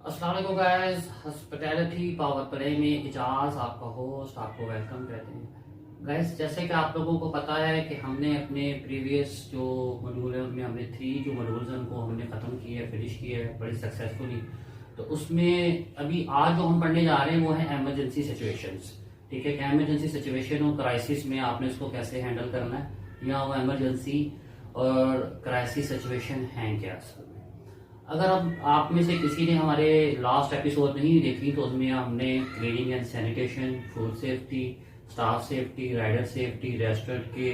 अस्सलाम वालेकुम guys, hospitality power play में इजाज आपका होस्ट आपको वेलकम कहते हैं। गाइस, जैसे कि आप लोगों को पता है कि हमने अपने प्रीवियस जो मॉड्यूल है उनमें हमने 3 जो मॉड्यूल्स हैं उनको हमने ख़त्म किए है, फिनिश किए है बड़ी सक्सेसफुली। तो उसमें अभी आज जो हम पढ़ने जा रहे हैं वो है एमरजेंसी सिचुएशंस। ठीक है, एमरजेंसी सिचुएशन और क्राइसिस में आपने उसको कैसे हैंडल करना है या वो एमरजेंसी और क्राइसिस सिचुएशन है क्या। अगर अब आप में से किसी ने हमारे लास्ट एपिसोड नहीं देखी तो उसमें हमने cleaning and sanitation, food safety, staff safety, rider safety, restaurant के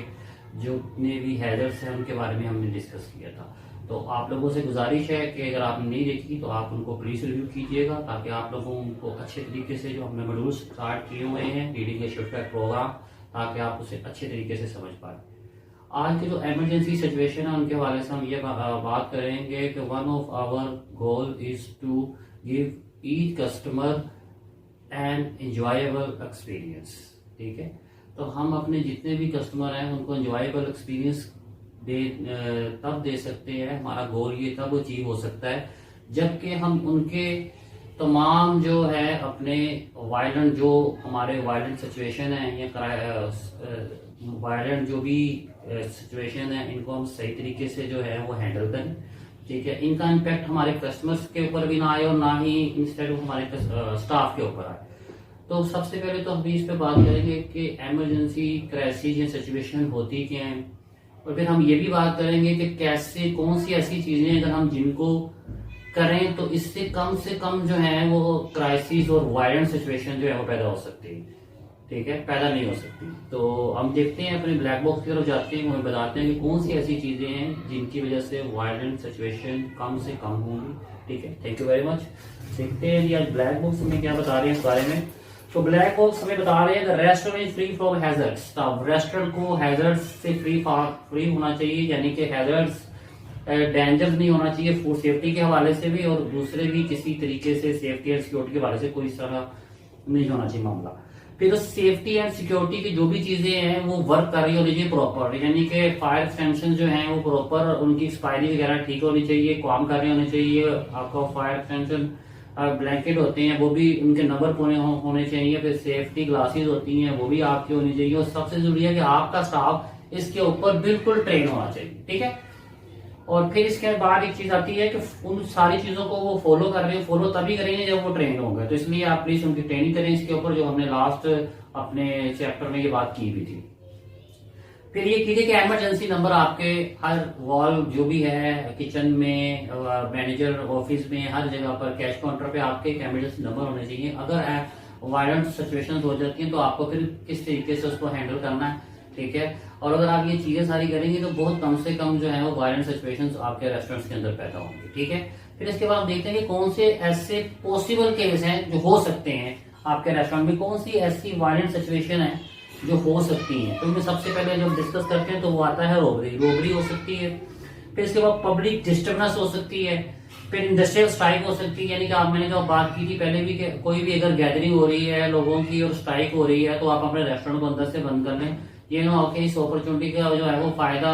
जो जितने भी हैजर्ड्स हैं उनके बारे में हमने डिस्कस किया था। तो आप लोगों से गुजारिश है कि अगर आपने नहीं देखी तो आप उनको प्लीज रिव्यू कीजिएगा ताकि आप लोगों को अच्छे तरीके से जो हमने मॉड्यूल स्टार्ट किए हुए हैं reading a shift back program, ताकि आप उसे अच्छे तरीके से समझ पाए। आज के जो एमरजेंसी सिचुएशन है उनके हवाले से हम ये बात करेंगे कि one of our goal is to give each customer an enjoyable experience. ठीक है, तो हम अपने जितने भी कस्टमर हैं उनको एंजॉयबल एक्सपीरियंस तब दे सकते हैं, हमारा गोल ये तब अचीव हो सकता है जबकि हम उनके तमाम जो है अपने वायलेंट जो हमारे वायलेंट सिचुएशन है या वायलेंट जो भी सिचुएशन है इनको हम सही तरीके से जो है वो हैंडल करें। ठीक है, इनका इम्पैक्ट हमारे कस्टमर्स के ऊपर भी ना आए और ना ही इंस्टेड हमारे स्टाफ के ऊपर आए। तो सबसे पहले तो हम इस पे बात करेंगे कि एमरजेंसी क्राइसिस या सिचुएशन होती क्या है, और फिर हम ये भी बात करेंगे कि कैसे कौन सी ऐसी चीजें अगर हम जिनको करें तो इससे कम जो है वो क्राइसिस और वायलेंट सिचुएशन जो है वो पैदा हो सकती है। ठीक है, पैदा नहीं हो सकती। तो हम देखते हैं अपने ब्लैक बॉक्स की तरफ जाते हैं, हमें बताते हैं कि कौन सी ऐसी चीजें हैं जिनकी वजह से वायलेंट सिचुएशन कम से कम होंगी। ठीक है, थैंक यू वेरी मच। देखते हैं आज ब्लैक बॉक्स हमें क्या बता रहे हैं इस बारे में। तो ब्लैक बॉक्स हमें बता रहे हैं restaurant is free from hazards. Restaurant को हैजर्ड्स से फ्री होना चाहिए, यानी कि हैजर्ड्स डेंजर नहीं होना चाहिए फूड सेफ्टी के हवाले से भी और दूसरे भी किसी तरीके से सेफ्टी एंड सिक्योरिटी के हवाले से कोई इस तरह नहीं होना चाहिए मामला। फिर सेफ्टी एंड सिक्योरिटी की जो भी चीजें हैं वो वर्क कर रही होनी चाहिए प्रॉपर, यानी कि फायर एक्सटेंशन जो है वो प्रॉपर उनकी एक्सपायरी वगैरह ठीक होनी चाहिए, काम कर रहे होने चाहिए। आपका फायर एक्सटेंशन ब्लैंकेट होते हैं वो भी उनके नंबर पूरे होने चाहिए। फिर सेफ्टी ग्लासेस होती हैं वो भी आपकी होनी चाहिए, और सबसे जरूरी है कि आपका स्टाफ इसके ऊपर बिल्कुल ट्रेन होना चाहिए। ठीक है, और फिर इसके बाद एक चीज आती है कि उन सारी चीजों को वो फॉलो कर रहे हैं, फॉलो तभी करेंगे जब वो ट्रेन होंगे। तो इसलिए आप प्लीज उनकी ट्रेनिंग करें इसके ऊपर, जो हमने लास्ट अपने चैप्टर में ये बात की भी थी। फिर ये कीजिए कि इमरजेंसी नंबर आपके हर वॉल जो भी है किचन में, मैनेजर ऑफिस में, हर जगह पर कैश काउंटर पे आपके एक इमरजेंसी नंबर होने चाहिए। अगर वायलेंट सिचुएशन हो जाती हैं तो आपको फिर किस तरीके से उसको हैंडल करना है। ठीक है, और अगर आप ये चीजें सारी करेंगे तो बहुत कम से कम जो है वो वायलेंट सिचुएशंस आपके रेस्टोरेंट्स के अंदर पैदा होंगे। ठीक है, फिर इसके बाद हम देखते हैं कि कौन से ऐसे पॉसिबल केस हैं जो हो सकते हैं आपके रेस्टोरेंट में, कौन सी ऐसी वायलेंट सिचुएशन है जो हो सकती है। तो इनमें सबसे पहले जब डिस्कस करते हैं तो वो आता है रोबरी हो सकती है। फिर इसके बाद पब्लिक डिस्टर्बेंस हो सकती है। फिर इंडस्ट्रियल स्ट्राइक हो सकती है, यानी कि मैंने जो बात की थी पहले भी कि कोई भी अगर गैदरिंग हो रही है लोगों की और स्ट्राइक हो रही है तो आप अपने रेस्टोरेंट को अंदर से बंद कर लें। ये ना हो कि इस अपॉर्चुनिटी का जो है वो फायदा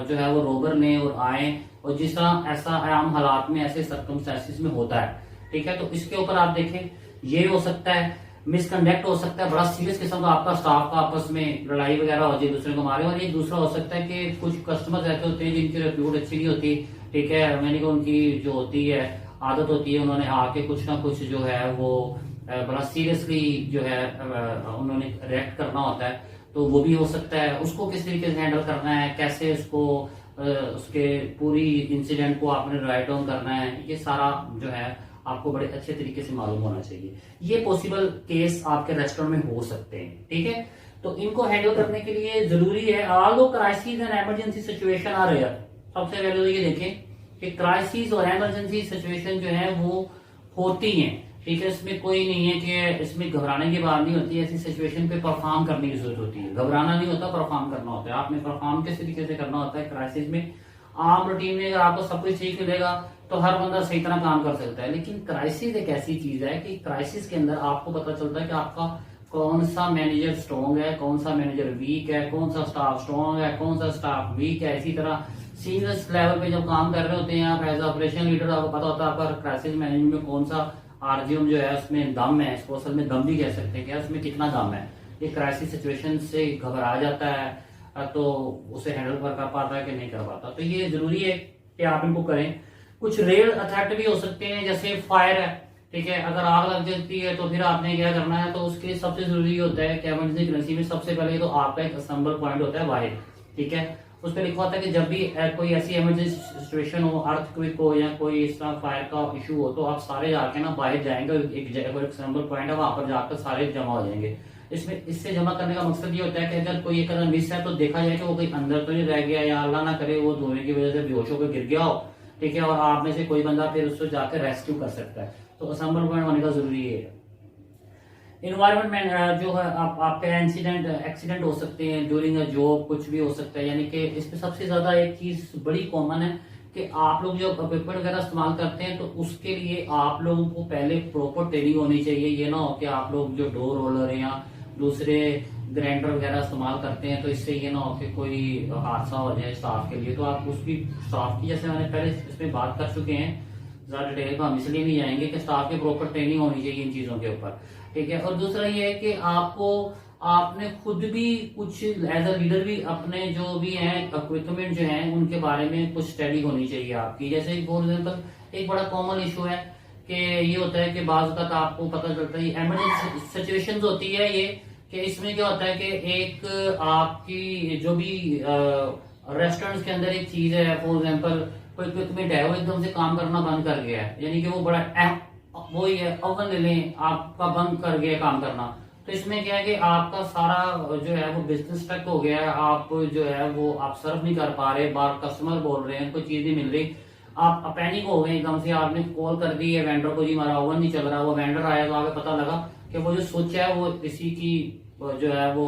जो है वो रोबर ने और आए, और जिस तरह ऐसा आम हालात में ऐसे सर्कमस्टेंसेस में होता है। ठीक है, तो इसके ऊपर आप देखें ये हो सकता है, मिसकंडक्ट हो सकता है, बड़ा सीरियस किस्म का आपका स्टाफ का आपस में लड़ाई वगैरह हो जाए, दूसरे को मारे। और एक दूसरा हो सकता है कि कुछ कस्टमर्स ऐसे होते हैं जिनकी रेप्यूट अच्छी नहीं होती। ठीक है, मैंने कहा उनकी जो होती है आदत होती है उन्होंने आके कुछ ना कुछ जो है वो बड़ा सीरियसली जो है उन्होंने रिएक्ट करना होता है, तो वो भी हो सकता है। उसको किस तरीके से हैंडल करना है, कैसे उसको उसके पूरी इंसिडेंट को आपने राइट डाउन करना है, ये सारा जो है आपको बड़े अच्छे तरीके से मालूम होना चाहिए। ये पॉसिबल केस आपके रेस्टोरेंट में हो सकते हैं। ठीक है, तो इनको हैंडल करने के लिए जरूरी है although crisis and emergency situation आ रही है। सबसे पहले तो ये देखें कि क्राइसिस और इमरजेंसी सिचुएशन जो है वो होती हैं। ठीक है, इसमें कोई नहीं है कि इसमें घबराने की बात नहीं होती है। ऐसी सिचुएशन पे परफॉर्म करने की जरूरत होती है, घबराना नहीं होता, परफॉर्म करना होता है। आपने परफॉर्म किस तरीके से करना होता है क्राइसिस में। आम रूटीन में अगर आपको सब कुछ ठीक मिलेगा तो हर बंदा सही तरह काम कर सकता है, लेकिन क्राइसिस एक ऐसी चीज है कि क्राइसिस के अंदर आपको पता चलता है कि आपका कौन सा मैनेजर स्ट्रॉन्ग है, कौन सा मैनेजर वीक है, कौन सा स्टाफ स्ट्रॉन्ग है, कौन सा स्टाफ वीक है। इसी तरह सीनियर लेवल पे जब काम कर रहे होते हैं आप एज ऑपरेशन लीडर, आपको पता होता है आपका क्राइसिस मैनेजमेंट में कौन सा आरजीएम जो है उसमें दम है, इसको असल में दम भी कह सकते हैं, क्या उसमें कितना दम है। ये क्राइसिस सिचुएशन से घबरा जाता है तो उसे हैंडल कर पाता है कि नहीं कर पाता। तो ये जरूरी है कि आप इनको करें। कुछ रेयर अथेक्ट भी हो सकते हैं, जैसे फायर है, ठीक है, अगर आग लग जाती है तो फिर आपने क्या करना है, तो उसके लिए सबसे जरूरी होता है कि इमरजेंसी करेंसी में सबसे पहले तो आपका एक असेंबल पॉइंट होता है वाहिद, ठीक है। उस पर लिखा होता है कि जब भी कोई ऐसी इमरजेंसी सिचुएशन हो, अर्थक्वेक हो या कोई इस तरह फायर का इशू हो, तो आप सारे जाके ना बाहर जाएंगे, एक जगह एक असेंबल पॉइंट है, वहां पर जाकर सारे जमा हो जाएंगे। इसमें इससे जमा करने का मकसद ये होता है कि अगर कोई एक मिस है तो देखा जाए कि वो कहीं अंदर तो नहीं रह गया, या अल्लाह ना करे वो धोने की वजह से बेहोश होकर गिर गया हो, ठीक है, और आप में से कोई बंदा फिर उसको जाकर रेस्क्यू कर सकता है। तो असेंबल पॉइंट होने का जरूरी है। इन्वायरमेंट में जो है आपके एक्सीडेंट हो सकते हैं ड्यूरिंग अ जॉब, कुछ भी हो सकता है। यानी कि इसमें सबसे ज्यादा एक चीज बड़ी कॉमन है कि आप लोग जो इक्विपमेंट वगैरह इस्तेमाल करते हैं तो उसके लिए आप लोगों को पहले प्रॉपर ट्रेनिंग होनी चाहिए। ये ना हो कि आप लोग जो डोर रोलर या दूसरे ग्राइंडर वगैरह इस्तेमाल करते हैं तो इससे ये ना हो कि कोई हादसा हो जाए स्टाफ के लिए। तो आप उसकी स्टाफ की, जैसे मैंने पहले इसमें बात कर चुके हैं, ज्यादा डिटेल में हम इसलिए नहीं जाएंगे कि स्टाफ की प्रॉपर ट्रेनिंग होनी चाहिए इन चीजों के ऊपर, ठीक है। और दूसरा ये है कि आपने खुद भी कुछ एज अ लीडर भी अपने जो भी हैं इक्विपमेंट जो हैं उनके बारे में कुछ स्टडी होनी चाहिए आपकी। जैसे फॉर एग्जाम्पल एक बड़ा कॉमन इशू है कि ये होता है कि बाज़ वक़्त आपको पता चलता है इमरजेंसी सिचुएशंस होती है ये, कि इसमें क्या होता है कि एक आपकी जो भी रेस्टोरेंट्स के अंदर एक चीज है, फॉर एग्जाम्पल कोई इक्विपमेंट है वो एकदम से काम करना बंद कर गया है, यानी कि वो बड़ा वो ही है, ओवन ले लें, आपका बंद कर गया काम करना। तो इसमें क्या है कि आपका सारा जो है वो बिजनेस स्टक हो गया है, आप जो है वो आप सर्व नहीं कर पा रहे, बार कस्टमर बोल रहे हैं कोई चीज नहीं मिल रही, आप पैनिक हो गए एकदम से, आपने कॉल कर दी है वेंडर को, जी हमारा ओवन नहीं चल रहा। वो वेंडर आया तो आगे पता लगा कि वो जो स्विच है वो किसी की जो है वो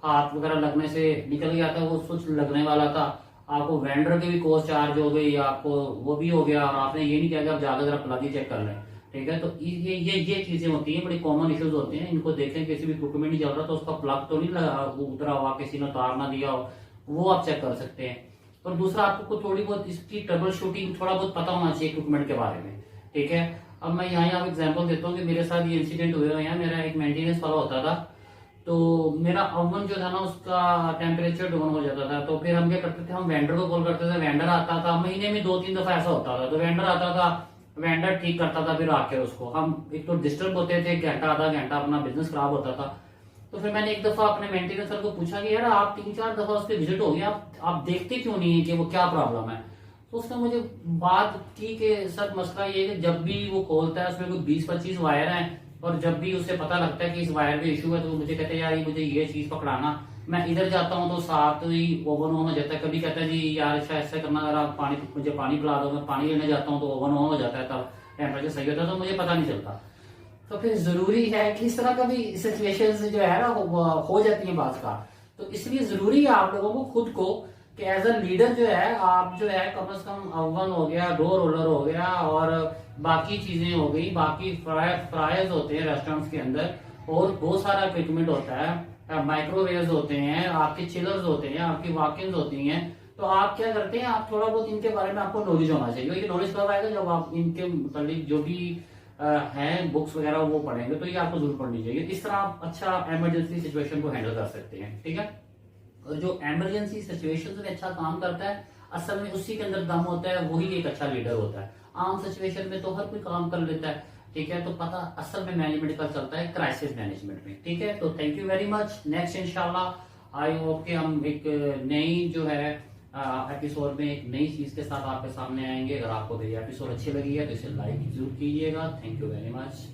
हाथ वगैरह लगने से निकल गया था, वो स्विच लगने वाला था, आपको वेंडर की भी कॉस्ट चार्ज हो गई, आपको वो भी हो गया, और आपने ये नहीं किया कि आप जाकर जरा प्लग ही चेक कर लें, ठीक है। तो ये चीजें होती हैं, बड़ी कॉमन इश्यूज होते हैं, इनको देखें। किसी भी इक्विपमेंट नहीं चल रहा तो उसका प्लग तो नहीं लगा उतरा हुआ, किसी ने तार ना दिया हो, वो आप चेक कर सकते हैं। और दूसरा आपको थोड़ी बहुत इसकी ट्रबल शूटिंग थोड़ा बहुत पता होना चाहिए इक्विपमेंट के बारे में, ठीक है। अब मैं यहाँ एग्जाम्पल देता हूँ कि मेरे साथ ये इंसिडेंट हुए हैं। मेरा एक मेंटेनेंस वाला होता था, तो मेरा ओवन जो था ना उसका टेम्परेचर डाउन हो जाता था, तो फिर हम क्या करते थे, हम वेंडर को कॉल करते थे, वेंडर आता था, महीने में 2-3 दफा ऐसा होता था, तो वेंडर आता था, वेंडर ठीक करता था, फिर आके उसको हम एक तो डिस्टर्ब होते थे, घंटा आधा घंटा अपना बिजनेस खराब होता था। तो फिर मैंने एक दफा अपने मेंटेनेंस सर को पूछा कि यार आप 3-4 दफा उसके विजिट हो गया, आप देखते क्यों नहीं है कि वो क्या प्रॉब्लम है। तो उसने मुझे बात की कि सर मसला ये है कि जब भी वो खोलता है उसमें कोई 20-25 वायर हैं, और जब भी उसे पता लगता है कि इस वायर में इशू है तो वो मुझे कहते हैं यार मुझे ये चीज पकड़ाना, मैं इधर जाता हूँ तो साथ ही ओवन ऑन हो जाता है। कभी कहता है जी यार ऐसा करना, अगर आप मुझे पानी पिला दो, मैं पानी लेने जाता हूँ तो ओवन ऑन हो जाता है, तब टेम्परेचर सही होता है, तो मुझे पता नहीं चलता। तो फिर जरूरी है कि इस तरह का भी सिचुएशन जो है ना हो जाती है बात का। तो इसलिए जरूरी है आप लोगों को खुद को कि एज अ लीडर जो है आप जो है कम से कम ओवन हो गया, डोर रोलर हो गया, और बाकी चीजें हो गई, बाकी फ्रायर्स होते हैं रेस्टोरेंट्स के अंदर, और बहुत सारा इक्विपमेंट होता है, माइक्रोवेव्स होते हैं, आपके चिलर्स होते हैं, आपकी वॉकिंग्स होती हैं। तो आप क्या करते हैं, आप थोड़ा बहुत इनके बारे में आपको नॉलेज होना चाहिए। ये नॉलेज कब आएगा, जब आप इनके मतलब जो भी हैं बुक्स वगैरह वो पढ़ेंगे, तो ये आपको जरूर पढ़नी चाहिए। इस तरह आप अच्छा इमरजेंसी सिचुएशन को हैंडल कर सकते हैं, ठीक है। और जो इमरजेंसी सिचुएशन में अच्छा काम करता है, असल में उसी के अंदर दम होता है, वही एक अच्छा लीडर होता है। आम सिचुएशन में तो हर कोई काम कर लेता है, ठीक है। तो पता असल में मैनेजमेंट का चलता है क्राइसिस मैनेजमेंट में, ठीक है। तो thank you very much. Next इंशाल्लाह आई होप कि हम एक नई जो है एपिसोड में एक नई चीज के साथ आपके सामने आएंगे। अगर आपको मेरी एपिसोड अच्छी लगी है तो इसे लाइक जरूर कीजिएगा। Thank you very much.